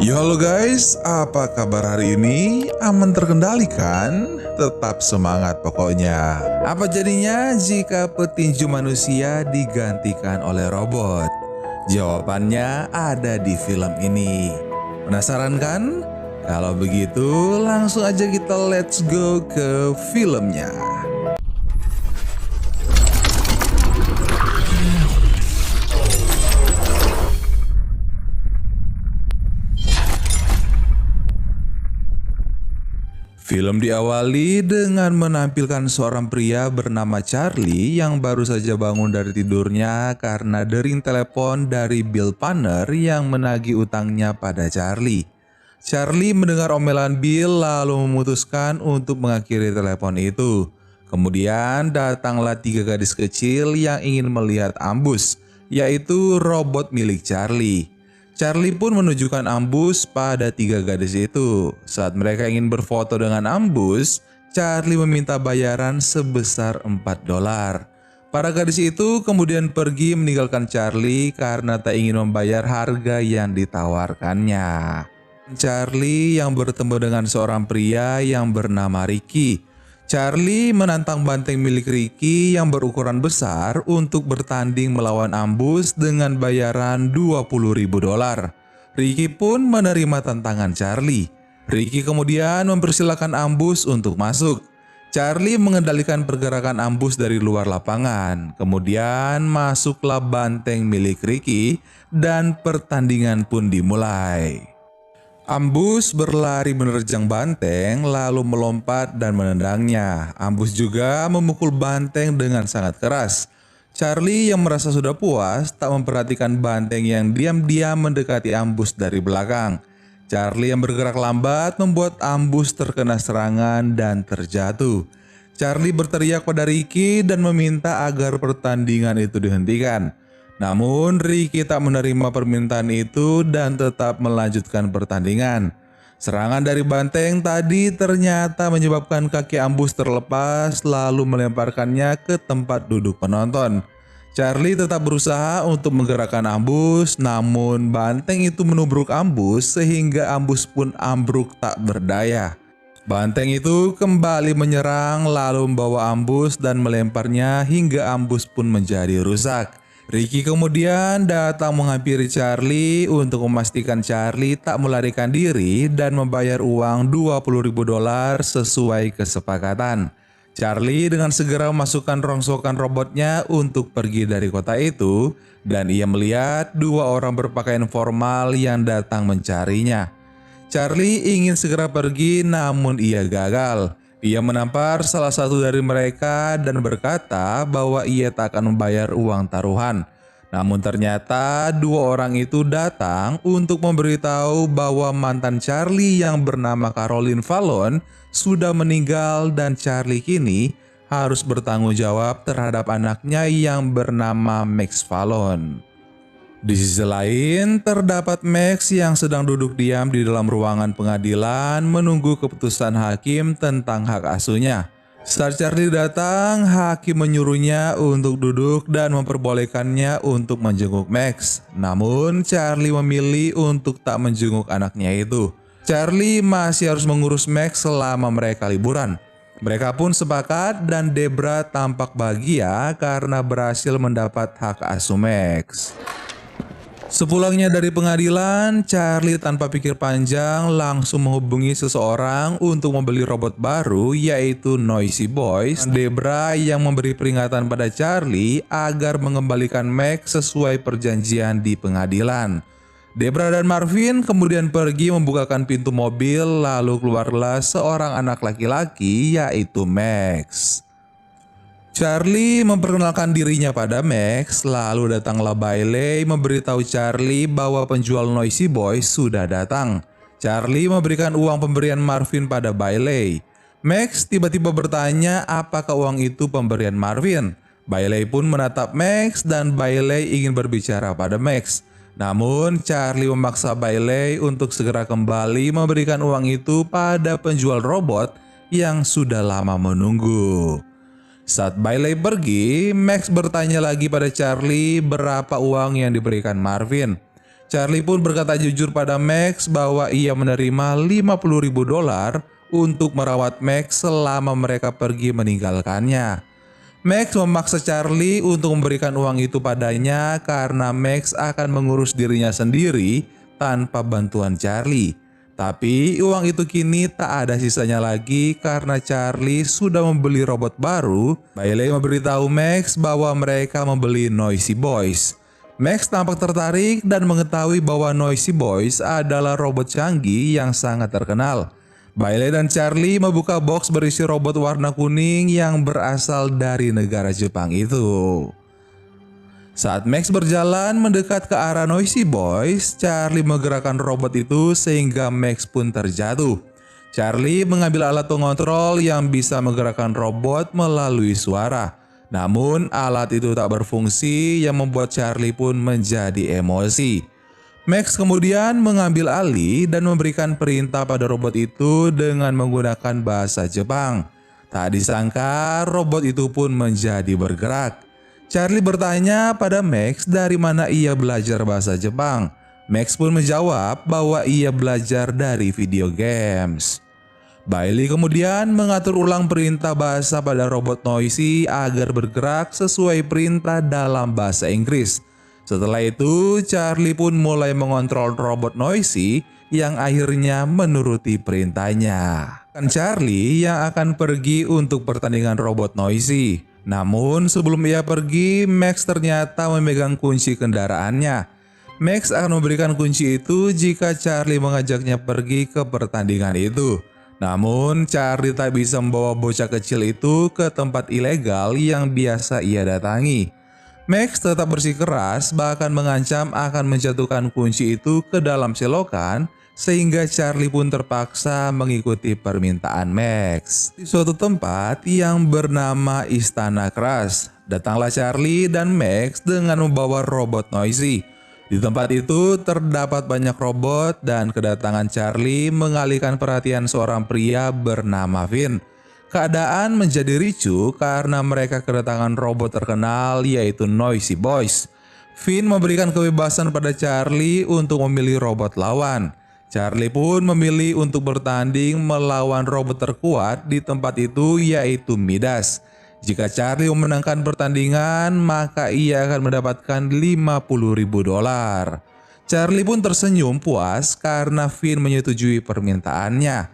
Yo halo guys, apa kabar hari ini? Aman terkendali kan? Tetap semangat pokoknya. Apa jadinya jika petinju manusia digantikan oleh robot? Jawabannya ada di film ini. Penasaran kan? Kalau begitu langsung aja kita let's go ke filmnya. Film diawali dengan menampilkan seorang pria bernama Charlie yang baru saja bangun dari tidurnya karena dering telepon dari Bill Panner yang menagih utangnya pada Charlie. Charlie mendengar omelan Bill lalu memutuskan untuk mengakhiri telepon itu. Kemudian datanglah 3 gadis kecil yang ingin melihat ambus, yaitu robot milik Charlie. Charlie pun menunjukkan ambus pada 3 gadis itu. Saat mereka ingin berfoto dengan ambus, Charlie meminta bayaran sebesar $4. Para gadis itu kemudian pergi meninggalkan Charlie karena tak ingin membayar harga yang ditawarkannya. Charlie yang bertemu dengan seorang pria yang bernama Ricky. Charlie menantang banteng milik Ricky yang berukuran besar untuk bertanding melawan ambus dengan bayaran $20.000. Ricky pun menerima tantangan Charlie. Ricky kemudian mempersilahkan ambus untuk masuk. Charlie mengendalikan pergerakan ambus dari luar lapangan. Kemudian masuklah banteng milik Ricky dan pertandingan pun dimulai. Ambus berlari menerjang banteng lalu melompat dan menendangnya. Ambus juga memukul banteng dengan sangat keras. Charlie yang merasa sudah puas tak memperhatikan banteng yang diam-diam mendekati ambus dari belakang. Charlie yang bergerak lambat membuat ambus terkena serangan dan terjatuh. Charlie berteriak pada Ricky dan meminta agar pertandingan itu dihentikan. Namun Ricky tak menerima permintaan itu dan tetap melanjutkan pertandingan. Serangan dari banteng tadi ternyata menyebabkan kaki ambus terlepas lalu melemparkannya ke tempat duduk penonton. Charlie tetap berusaha untuk menggerakkan ambus, namun banteng itu menubruk ambus sehingga ambus pun ambruk tak berdaya. Banteng itu kembali menyerang lalu membawa ambus dan melemparnya hingga ambus pun menjadi rusak. Ricky kemudian datang menghampiri Charlie untuk memastikan Charlie tak melarikan diri dan membayar uang $20.000 sesuai kesepakatan. Charlie dengan segera memasukkan rongsokan robotnya untuk pergi dari kota itu dan ia melihat 2 orang berpakaian formal yang datang mencarinya. Charlie ingin segera pergi namun ia gagal. Ia menampar salah satu dari mereka dan berkata bahwa ia tak akan membayar uang taruhan. Namun ternyata 2 orang itu datang untuk memberitahu bahwa mantan Charlie yang bernama Caroline Fallon sudah meninggal dan Charlie kini harus bertanggung jawab terhadap anaknya yang bernama Max Fallon. Di sisi lain, terdapat Max yang sedang duduk diam di dalam ruangan pengadilan menunggu keputusan hakim tentang hak asuhnya. Saat Charlie datang, hakim menyuruhnya untuk duduk dan memperbolehkannya untuk menjenguk Max. Namun, Charlie memilih untuk tak menjenguk anaknya itu. Charlie masih harus mengurus Max selama mereka liburan. Mereka pun sepakat dan Debra tampak bahagia karena berhasil mendapat hak asuh Max. Sepulangnya dari pengadilan, Charlie tanpa pikir panjang langsung menghubungi seseorang untuk membeli robot baru yaitu Noisy Boys. Debra yang memberi peringatan pada Charlie agar mengembalikan Max sesuai perjanjian di pengadilan. Debra dan Marvin kemudian pergi membukakan pintu mobil lalu keluarlah seorang anak laki-laki yaitu Max. Charlie memperkenalkan dirinya pada Max, lalu datanglah Bailey memberitahu Charlie bahwa penjual Noisy Boys sudah datang. Charlie memberikan uang pemberian Marvin pada Bailey. Max tiba-tiba bertanya apakah uang itu pemberian Marvin. Bailey pun menatap Max dan Bailey ingin berbicara pada Max. Namun Charlie memaksa Bailey untuk segera kembali memberikan uang itu pada penjual robot yang sudah lama menunggu. Saat Bailey pergi, Max bertanya lagi pada Charlie berapa uang yang diberikan Marvin. Charlie pun berkata jujur pada Max bahwa ia menerima $50.000 untuk merawat Max selama mereka pergi meninggalkannya. Max memaksa Charlie untuk memberikan uang itu padanya karena Max akan mengurus dirinya sendiri tanpa bantuan Charlie. Tapi uang itu kini tak ada sisanya lagi karena Charlie sudah membeli robot baru. Bailey memberitahu Max bahwa mereka membeli Noisy Boys. Max tampak tertarik dan mengetahui bahwa Noisy Boys adalah robot canggih yang sangat terkenal. Bailey dan Charlie membuka box berisi robot warna kuning yang berasal dari negara Jepang itu. Saat Max berjalan mendekat ke arah Noisy Boys, Charlie menggerakkan robot itu sehingga Max pun terjatuh. Charlie mengambil alat pengontrol yang bisa menggerakkan robot melalui suara. Namun alat itu tak berfungsi yang membuat Charlie pun menjadi emosi. Max kemudian mengambil alih dan memberikan perintah pada robot itu dengan menggunakan bahasa Jepang. Tak disangka robot itu pun menjadi bergerak. Charlie bertanya pada Max dari mana ia belajar bahasa Jepang. Max pun menjawab bahwa ia belajar dari video games. Bailey kemudian mengatur ulang perintah bahasa pada robot Noisy agar bergerak sesuai perintah dalam bahasa Inggris. Setelah itu, Charlie pun mulai mengontrol robot Noisy yang akhirnya menuruti perintahnya. Charlie yang akan pergi untuk pertandingan robot Noisy. Namun sebelum ia pergi, Max ternyata memegang kunci kendaraannya. Max akan memberikan kunci itu jika Charlie mengajaknya pergi ke pertandingan itu. Namun Charlie tak bisa membawa bocah kecil itu ke tempat ilegal yang biasa ia datangi. Max tetap bersikeras bahkan mengancam akan menjatuhkan kunci itu ke dalam selokan sehingga Charlie pun terpaksa mengikuti permintaan Max. Di suatu tempat yang bernama Istana Keras, datanglah Charlie dan Max dengan membawa robot Noisy. Di tempat itu terdapat banyak robot dan kedatangan Charlie mengalihkan perhatian seorang pria bernama Finn. Keadaan menjadi ricuh karena mereka kedatangan robot terkenal yaitu Noisy Boys. Finn memberikan kebebasan pada Charlie untuk memilih robot lawan. Charlie pun memilih untuk bertanding melawan robot terkuat di tempat itu yaitu Midas. Jika Charlie memenangkan pertandingan, maka ia akan mendapatkan $50.000. Charlie pun tersenyum puas karena Finn menyetujui permintaannya.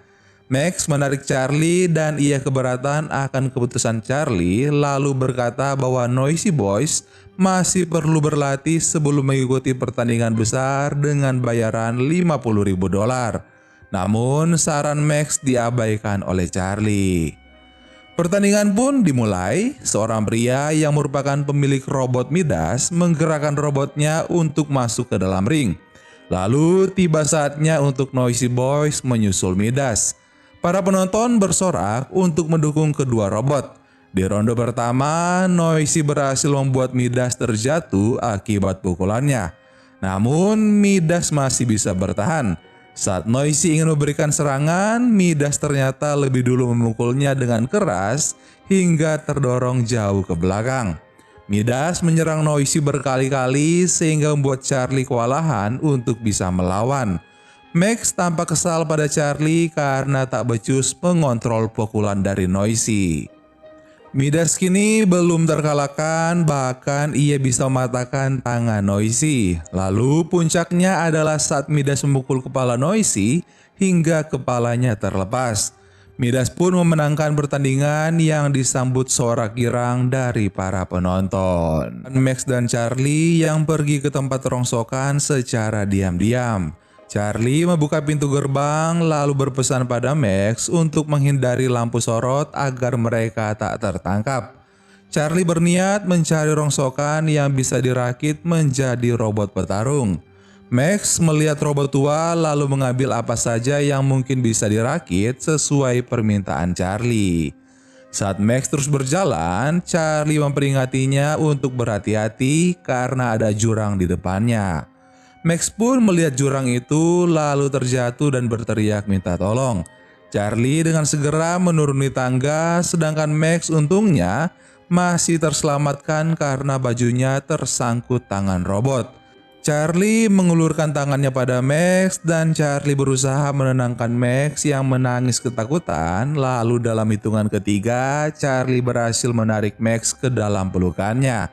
Max menarik Charlie dan ia keberatan akan keputusan Charlie lalu berkata bahwa Noisy Boys masih perlu berlatih sebelum mengikuti pertandingan besar dengan bayaran $50.000. Namun saran Max diabaikan oleh Charlie. Pertandingan pun dimulai. Seorang pria yang merupakan pemilik robot Midas menggerakkan robotnya untuk masuk ke dalam ring. Lalu tiba saatnya untuk Noisy Boys menyusul Midas. Para penonton bersorak untuk mendukung kedua robot. Di ronde pertama, Noisy berhasil membuat Midas terjatuh akibat pukulannya. Namun Midas masih bisa bertahan. Saat Noisy ingin memberikan serangan, Midas ternyata lebih dulu memukulnya dengan keras hingga terdorong jauh ke belakang. Midas menyerang Noisy berkali-kali sehingga membuat Charlie kewalahan untuk bisa melawan. Max tampak kesal pada Charlie karena tak becus mengontrol pukulan dari Noisy. Midas kini belum terkalahkan, bahkan ia bisa mematahkan tangan Noisy. Lalu puncaknya adalah saat Midas memukul kepala Noisy hingga kepalanya terlepas. Midas pun memenangkan pertandingan yang disambut sorak girang dari para penonton. Max dan Charlie yang pergi ke tempat rongsokan secara diam-diam. Charlie membuka pintu gerbang lalu berpesan pada Max untuk menghindari lampu sorot agar mereka tak tertangkap. Charlie berniat mencari rongsokan yang bisa dirakit menjadi robot petarung. Max melihat robot tua lalu mengambil apa saja yang mungkin bisa dirakit sesuai permintaan Charlie. Saat Max terus berjalan, Charlie memperingatinya untuk berhati-hati karena ada jurang di depannya. Max pun melihat jurang itu lalu terjatuh dan berteriak minta tolong. Charlie dengan segera menuruni tangga sedangkan Max untungnya masih terselamatkan karena bajunya tersangkut tangan robot. Charlie mengulurkan tangannya pada Max dan Charlie berusaha menenangkan Max yang menangis ketakutan. Lalu dalam hitungan ketiga, Charlie berhasil menarik Max ke dalam pelukannya.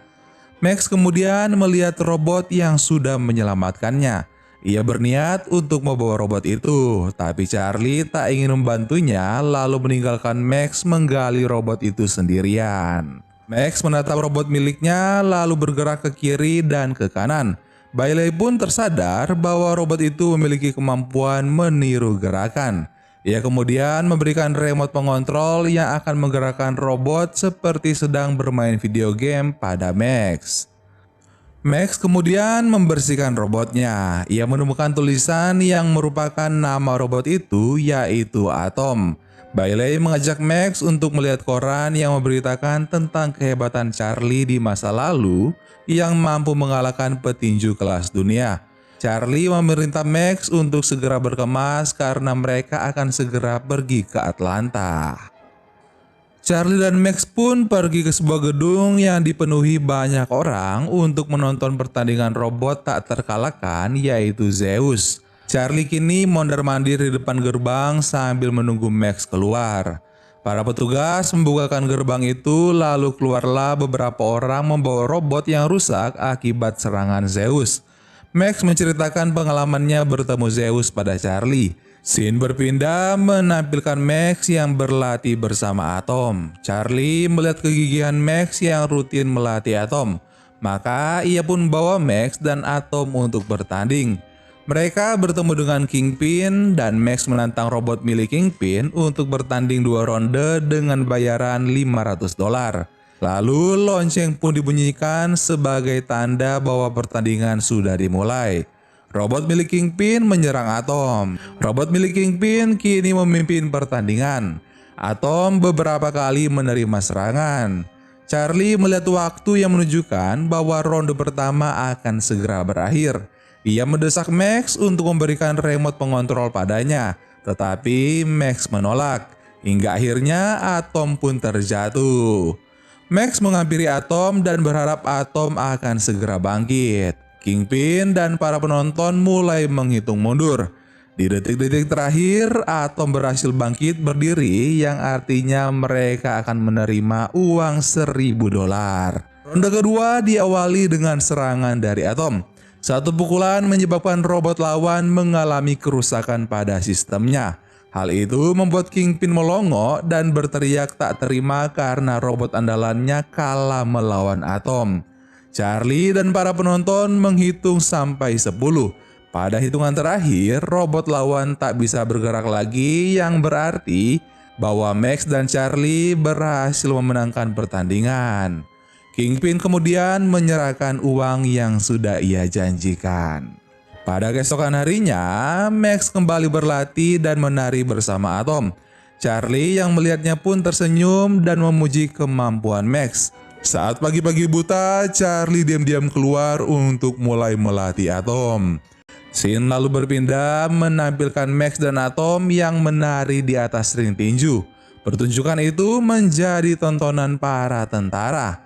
Max kemudian melihat robot yang sudah menyelamatkannya. Ia berniat untuk membawa robot itu, tapi Charlie tak ingin membantunya lalu meninggalkan Max menggali robot itu sendirian. Max menatap robot miliknya lalu bergerak ke kiri dan ke kanan. Bailey pun tersadar bahwa robot itu memiliki kemampuan meniru gerakan. Ia kemudian memberikan remote pengontrol yang akan menggerakkan robot seperti sedang bermain video game pada Max. Max kemudian membersihkan robotnya. Ia menemukan tulisan yang merupakan nama robot itu, yaitu Atom. Bailey mengajak Max untuk melihat koran yang memberitakan tentang kehebatan Charlie di masa lalu yang mampu mengalahkan petinju kelas dunia. Charlie memerintah Max untuk segera berkemas karena mereka akan segera pergi ke Atlanta. Charlie dan Max pun pergi ke sebuah gedung yang dipenuhi banyak orang untuk menonton pertandingan robot tak terkalahkan, yaitu Zeus. Charlie kini mondar-mandir di depan gerbang sambil menunggu Max keluar. Para petugas membukakan gerbang itu, lalu keluarlah beberapa orang membawa robot yang rusak akibat serangan Zeus. Max menceritakan pengalamannya bertemu Zeus pada Charlie. Scene berpindah menampilkan Max yang berlatih bersama Atom. Charlie melihat kegigihan Max yang rutin melatih Atom. Maka ia pun membawa Max dan Atom untuk bertanding. Mereka bertemu dengan Kingpin dan Max menantang robot milik Kingpin untuk bertanding 2 ronde dengan bayaran $500. Lalu lonceng pun dibunyikan sebagai tanda bahwa pertandingan sudah dimulai. Robot milik Kingpin menyerang Atom. Robot milik Kingpin kini memimpin pertandingan. Atom beberapa kali menerima serangan. Charlie melihat waktu yang menunjukkan bahwa ronde pertama akan segera berakhir. Ia mendesak Max untuk memberikan remote pengontrol padanya, tetapi Max menolak. Hingga akhirnya Atom pun terjatuh. Max menghampiri Atom dan berharap Atom akan segera bangkit. Kingpin dan para penonton mulai menghitung mundur. Di detik-detik terakhir, Atom berhasil bangkit berdiri yang artinya mereka akan menerima uang $1.000. Ronde kedua diawali dengan serangan dari Atom. Satu pukulan menyebabkan robot lawan mengalami kerusakan pada sistemnya. Hal itu membuat Kingpin melongo dan berteriak tak terima karena robot andalannya kalah melawan Atom. Charlie dan para penonton menghitung sampai 10. Pada hitungan terakhir, robot lawan tak bisa bergerak lagi yang berarti bahwa Max dan Charlie berhasil memenangkan pertandingan. Kingpin kemudian menyerahkan uang yang sudah ia janjikan. Pada keesokan harinya, Max kembali berlatih dan menari bersama Atom. Charlie yang melihatnya pun tersenyum dan memuji kemampuan Max. Saat pagi-pagi buta, Charlie diam-diam keluar untuk mulai melatih Atom. Scene lalu berpindah menampilkan Max dan Atom yang menari di atas ring tinju. Pertunjukan itu menjadi tontonan para tentara.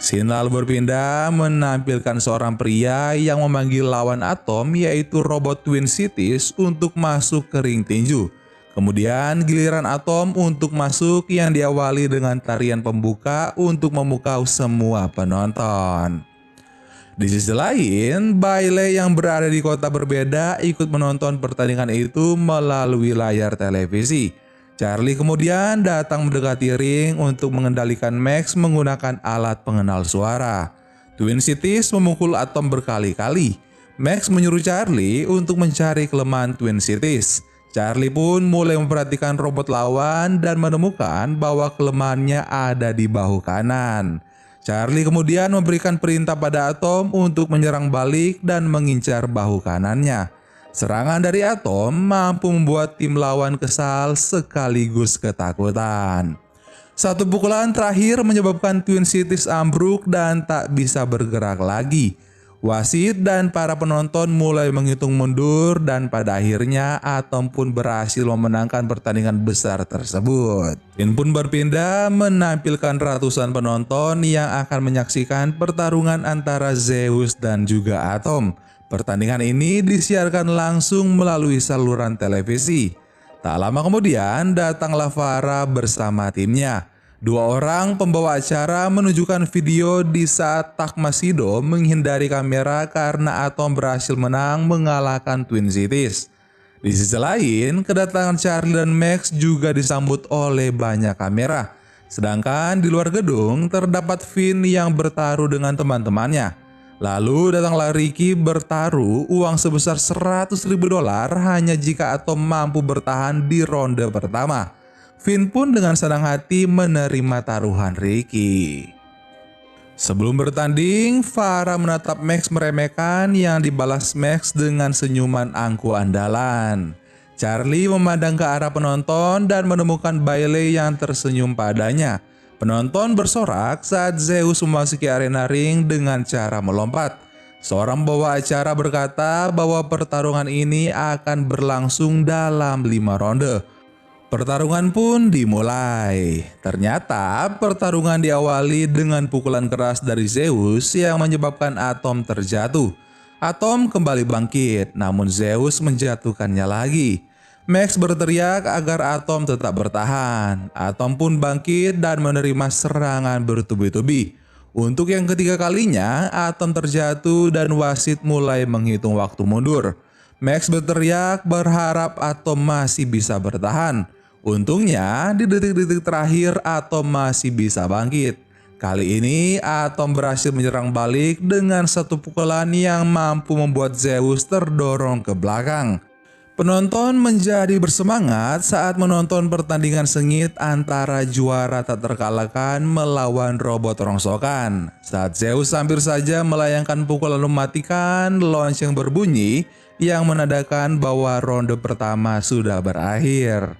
Scene lalu berpindah menampilkan seorang pria yang memanggil lawan Atom, yaitu robot Twin Cities, untuk masuk ke ring tinju. Kemudian giliran Atom untuk masuk yang diawali dengan tarian pembuka untuk memukau semua penonton. Di sisi lain, Bailey yang berada di kota berbeda ikut menonton pertandingan itu melalui layar televisi. Charlie kemudian datang mendekati ring untuk mengendalikan Max menggunakan alat pengenal suara. Twin Cities memukul Atom berkali-kali. Max menyuruh Charlie untuk mencari kelemahan Twin Cities. Charlie pun mulai memperhatikan robot lawan dan menemukan bahwa kelemahannya ada di bahu kanan. Charlie kemudian memberikan perintah pada Atom untuk menyerang balik dan mengincar bahu kanannya. Serangan dari Atom mampu membuat tim lawan kesal sekaligus ketakutan. Satu pukulan terakhir menyebabkan Twin Cities ambruk dan tak bisa bergerak lagi. Wasit dan para penonton mulai menghitung mundur dan pada akhirnya Atom pun berhasil memenangkan pertandingan besar tersebut. Scene pun berpindah menampilkan ratusan penonton yang akan menyaksikan pertarungan antara Zeus dan juga Atom. Pertandingan ini disiarkan langsung melalui saluran televisi. Tak lama kemudian datanglah Farah bersama timnya. Dua orang pembawa acara menunjukkan video di saat Takmasido menghindari kamera karena Atom berhasil menang mengalahkan Twin Cities. Di sisi lain, kedatangan Charlie dan Max juga disambut oleh banyak kamera. Sedangkan di luar gedung terdapat Finn yang bertaruh dengan teman-temannya. Lalu datanglah Ricky bertaruh uang sebesar $100.000 hanya jika Atom mampu bertahan di ronde pertama. Finn pun dengan senang hati menerima taruhan Ricky. Sebelum bertanding, Farah menatap Max meremehkan yang dibalas Max dengan senyuman angku andalan. Charlie memandang ke arah penonton dan menemukan Bailey yang tersenyum padanya. Penonton bersorak saat Zeus memasuki arena ring dengan cara melompat. Seorang pembawa acara berkata bahwa pertarungan ini akan berlangsung dalam 5 ronde. Pertarungan pun dimulai. Ternyata pertarungan diawali dengan pukulan keras dari Zeus yang menyebabkan Atom terjatuh. Atom kembali bangkit, namun Zeus menjatuhkannya lagi. Max berteriak agar Atom tetap bertahan. Atom pun bangkit dan menerima serangan bertubi-tubi. Untuk yang ketiga kalinya, Atom terjatuh dan wasit mulai menghitung waktu mundur. Max berteriak berharap Atom masih bisa bertahan. Untungnya di detik-detik terakhir Atom masih bisa bangkit. Kali ini Atom berhasil menyerang balik dengan satu pukulan yang mampu membuat Zeus terdorong ke belakang. Penonton menjadi bersemangat saat menonton pertandingan sengit antara juara tak terkalahkan melawan robot rongsokan. Saat Zeus hampir saja melayangkan pukulan mematikan, lonceng berbunyi yang menandakan bahwa ronde pertama sudah berakhir.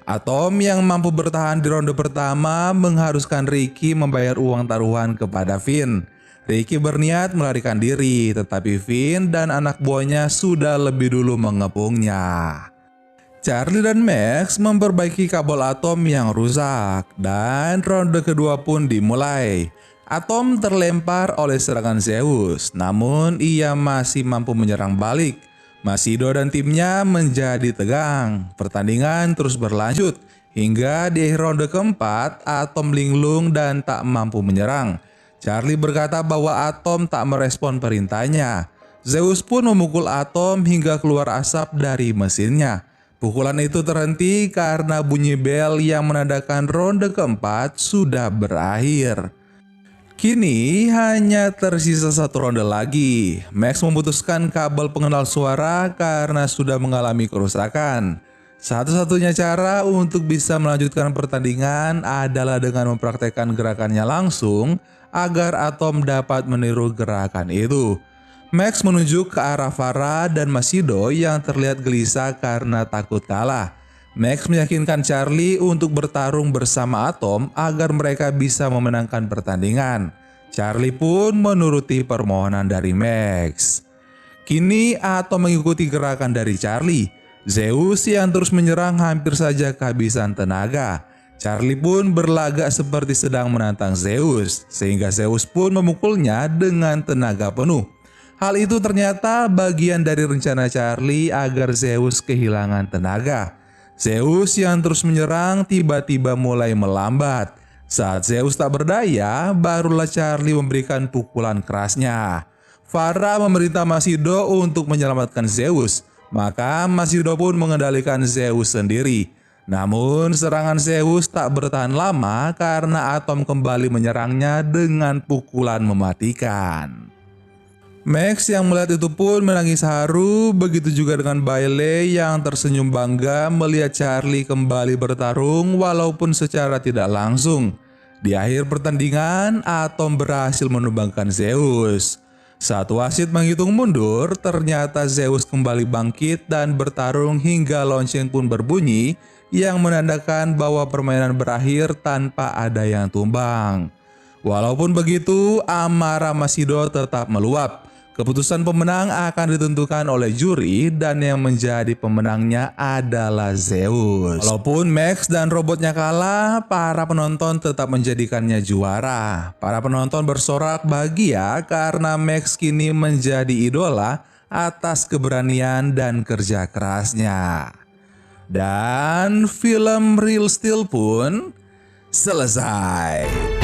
Atom yang mampu bertahan di ronde pertama mengharuskan Ricky membayar uang taruhan kepada Finn. Ricky berniat melarikan diri, tetapi Finn dan anak buahnya sudah lebih dulu mengepungnya. Charlie dan Max memperbaiki kabel Atom yang rusak, dan ronde kedua pun dimulai. Atom terlempar oleh serangan Zeus, namun ia masih mampu menyerang balik. Masido dan timnya menjadi tegang. Pertandingan terus berlanjut hingga di ronde keempat Atom linglung dan tak mampu menyerang. Charlie berkata bahwa Atom tak merespon perintahnya. Zeus pun memukul Atom hingga keluar asap dari mesinnya. Pukulan itu terhenti karena bunyi bel yang menandakan ronde keempat sudah berakhir. Kini hanya tersisa satu ronde lagi. Max memutuskan kabel pengenal suara karena sudah mengalami kerusakan. Satu-satunya cara untuk bisa melanjutkan pertandingan adalah dengan mempraktekkan gerakannya langsung agar Atom dapat meniru gerakan itu. Max menunjuk ke arah Farah dan Masido yang terlihat gelisah karena takut kalah. Max meyakinkan Charlie untuk bertarung bersama Atom agar mereka bisa memenangkan pertandingan. Charlie pun menuruti permohonan dari Max. Kini Atom mengikuti gerakan dari Charlie. Zeus yang terus menyerang hampir saja kehabisan tenaga. Charlie pun berlagak seperti sedang menantang Zeus, sehingga Zeus pun memukulnya dengan tenaga penuh. Hal itu ternyata bagian dari rencana Charlie agar Zeus kehilangan tenaga. Zeus yang terus menyerang tiba-tiba mulai melambat. Saat Zeus tak berdaya, barulah Charlie memberikan pukulan kerasnya. Farah memerintah Masido untuk menyelamatkan Zeus, maka Masido pun mengendalikan Zeus sendiri. Namun serangan Zeus tak bertahan lama karena Atom kembali menyerangnya dengan pukulan mematikan. Max yang melihat itu pun menangis haru, begitu juga dengan Bailey yang tersenyum bangga melihat Charlie kembali bertarung walaupun secara tidak langsung. Di akhir pertandingan, Atom berhasil menumbangkan Zeus. Saat wasit menghitung mundur, ternyata Zeus kembali bangkit dan bertarung hingga lonceng pun berbunyi yang menandakan bahwa permainan berakhir tanpa ada yang tumbang. Walaupun begitu, amarah Masido tetap meluap. Keputusan pemenang akan ditentukan oleh juri dan yang menjadi pemenangnya adalah Zeus. Walaupun Max dan robotnya kalah, para penonton tetap menjadikannya juara. Para penonton bersorak bahagia karena Max kini menjadi idola atas keberanian dan kerja kerasnya. Dan film Real Steel pun selesai.